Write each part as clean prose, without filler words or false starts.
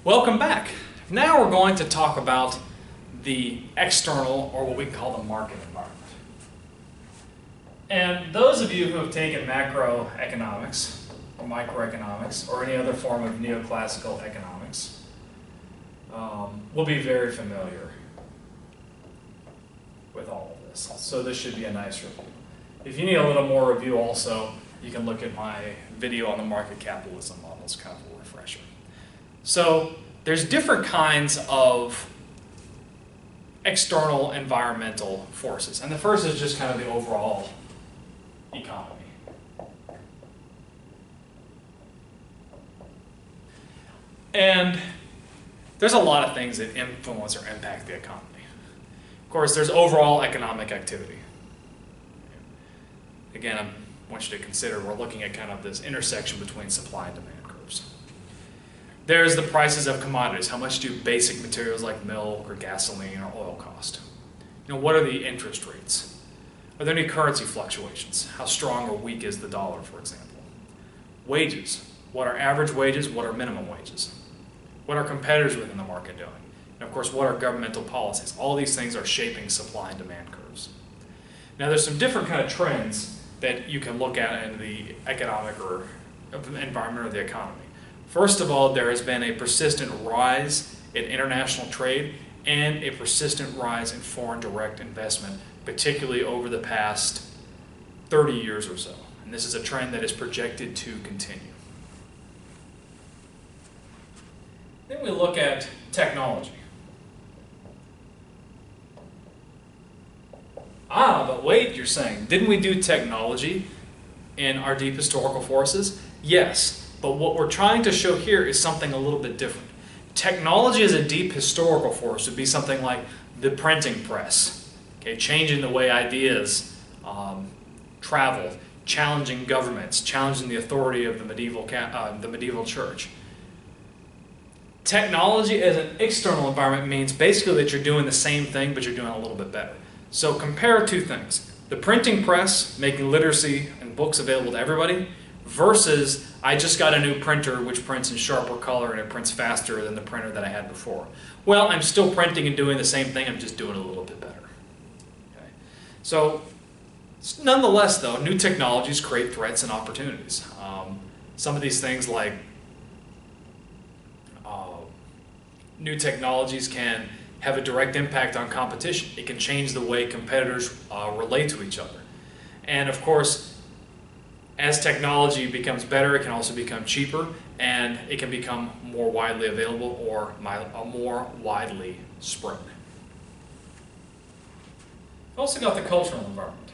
Welcome back. Now we're going to talk about the external, or what we call the market environment. And those of you who have taken macroeconomics, or microeconomics, or any other form of neoclassical economics, will be very familiar with all of this. So this should be a nice review. If you need a little more review also, you can look at my video on the market capitalism model. It's kind of a refresher. So there's different kinds of external environmental forces. And the first is just kind of the overall economy. And there's a lot of things that influence or impact the economy. Of course, there's overall economic activity. Again, I want you to consider we're looking at kind of this intersection between supply and demand curves. There's the prices of commodities. How much do basic materials like milk or gasoline or oil cost? What are the interest rates? Are there any currency fluctuations? How strong or weak is the dollar, for example? Wages. What are average wages? What are minimum wages? What are competitors within the market doing? And of course, what are governmental policies? All these things are shaping supply and demand curves. Now, there's some different kind of trends that you can look at in the economic or environment or the economy. First of all, there has been a persistent rise in international trade and a persistent rise in foreign direct investment, particularly over the past 30 years or so. And this is a trend that is projected to continue. Then we look at technology. But wait, you're saying, didn't we do technology in our deep historical forces? Yes. But what we're trying to show here is something a little bit different. Technology as a deep historical force would be something like the printing press, okay, changing the way ideas traveled, challenging governments, challenging the authority of the medieval church. Technology as an external environment means basically that you're doing the same thing, but you're doing it a little bit better. So compare two things. The printing press, making literacy and books available to everybody, versus I just got a new printer which prints in sharper color and it prints faster than the printer that I had before. Well, I'm still printing and doing the same thing, I'm just doing it a little bit better. Okay. So, nonetheless though, new technologies create threats and opportunities. Some of these things like new technologies can have a direct impact on competition. It can change the way competitors relate to each other. And of course, as technology becomes better, it can also become cheaper, and it can become more widely available or more widely spread. We've also got the cultural environment.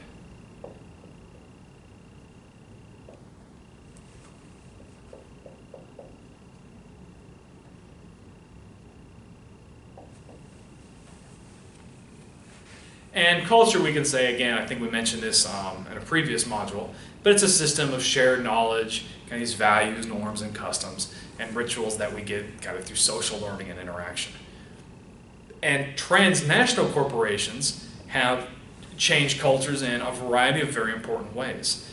And culture, we can say, again, I think we mentioned this in a previous module, but it's a system of shared knowledge, kind of these values, norms, and customs, and rituals that we get kind of through social learning and interaction. And transnational corporations have changed cultures in a variety of very important ways.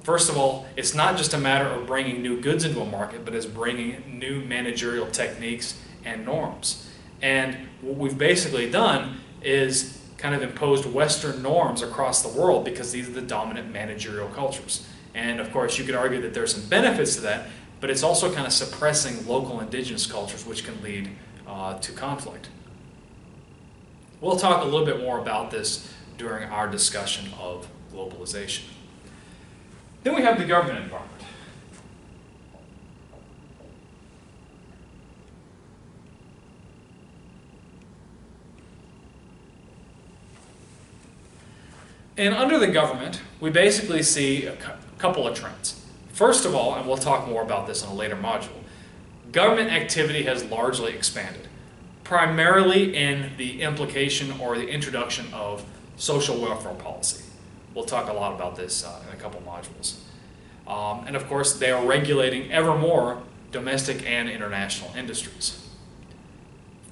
First of all, it's not just a matter of bringing new goods into a market, but it's bringing new managerial techniques and norms. And what we've basically done is kind of imposed Western norms across the world because these are the dominant managerial cultures. And of course, you could argue that there's some benefits to that, but it's also kind of suppressing local indigenous cultures, which can lead to conflict. We'll talk a little bit more about this during our discussion of globalization. Then we have the government environment. And under the government, we basically see a couple of trends. First of all, and we'll talk more about this in a later module, government activity has largely expanded, primarily in the implication or the introduction of social welfare policy. We'll talk a lot about this in a couple modules. And of course, they are regulating ever more domestic and international industries.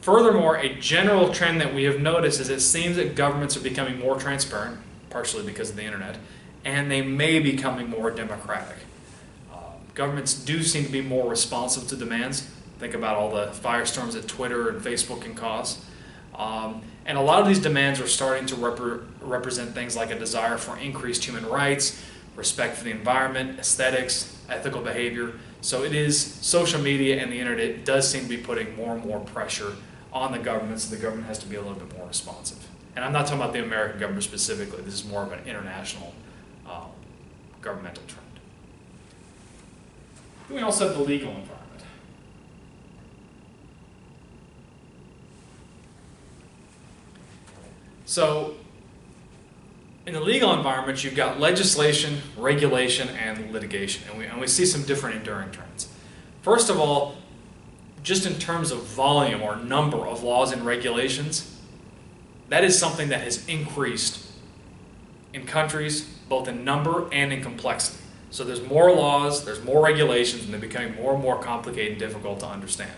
Furthermore, a general trend that we have noticed is it seems that governments are becoming more transparent, partially because of the internet, and they may be becoming more democratic. Governments do seem to be more responsive to demands, Think about all the firestorms that Twitter and Facebook can cause. And a lot of these demands are starting to represent things like a desire for increased human rights, respect for the environment, aesthetics, ethical behavior. So it is, social media and the internet does seem to be putting more and more pressure on the government, so the government has to be a little bit more responsive. And I'm not talking about the American government specifically, this is more of an international governmental trend. We also have the legal environment. So, in the legal environment, you've got legislation, regulation, and litigation, and we see some different enduring trends. First of all, just in terms of volume or number of laws and regulations, that is something that has increased in countries, both in number and in complexity. So there's more laws, there's more regulations, and they're becoming more and more complicated and difficult to understand.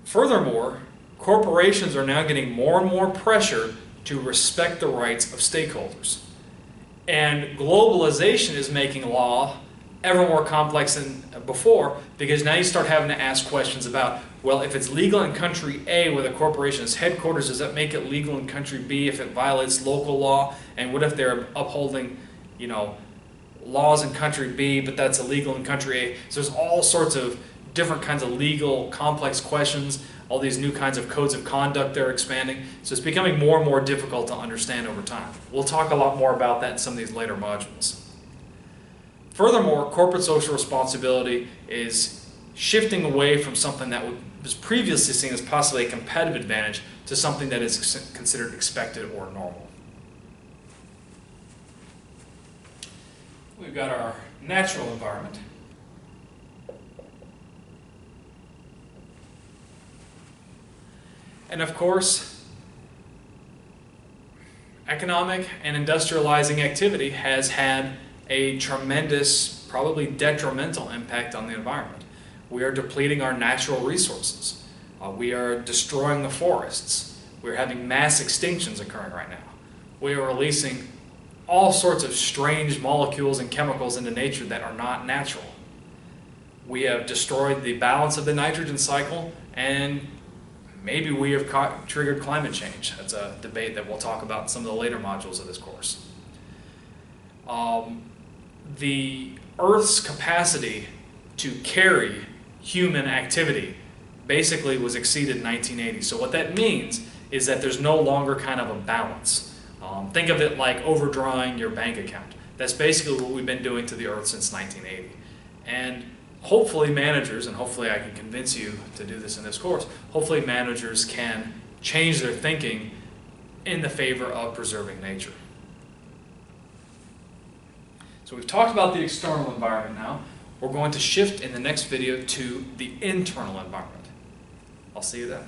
Furthermore, corporations are now getting more and more pressure to respect the rights of stakeholders. And globalization is making law ever more complex than before, because now you start having to ask questions about, well, if it's legal in country A where the corporation's headquarters, does that make it legal in country B if it violates local law? And what if they're upholding, laws in country B, but that's illegal in country A? So there's all sorts of different kinds of legal complex questions, all these new kinds of codes of conduct they're expanding. So it's becoming more and more difficult to understand over time. We'll talk a lot more about that in some of these later modules. Furthermore, corporate social responsibility is shifting away from something that was previously seen as possibly a competitive advantage to something that is considered expected or normal. We've got our natural environment. And of course, economic and industrializing activity has had a tremendous, probably detrimental impact on the environment. We are depleting our natural resources. We are destroying the forests. We're having mass extinctions occurring right now. We are releasing all sorts of strange molecules and chemicals into nature that are not natural. We have destroyed the balance of the nitrogen cycle, and maybe we have triggered climate change. That's a debate that we'll talk about in some of the later modules of this course. The Earth's capacity to carry human activity basically was exceeded in 1980. So what that means is that there's no longer kind of a balance. Think of it like overdrawing your bank account. That's basically what we've been doing to the Earth since 1980. And hopefully managers, and hopefully I can convince you to do this in this course, hopefully managers can change their thinking in the favor of preserving nature. So we've talked about the external environment now. We're going to shift in the next video to the internal environment. I'll see you then.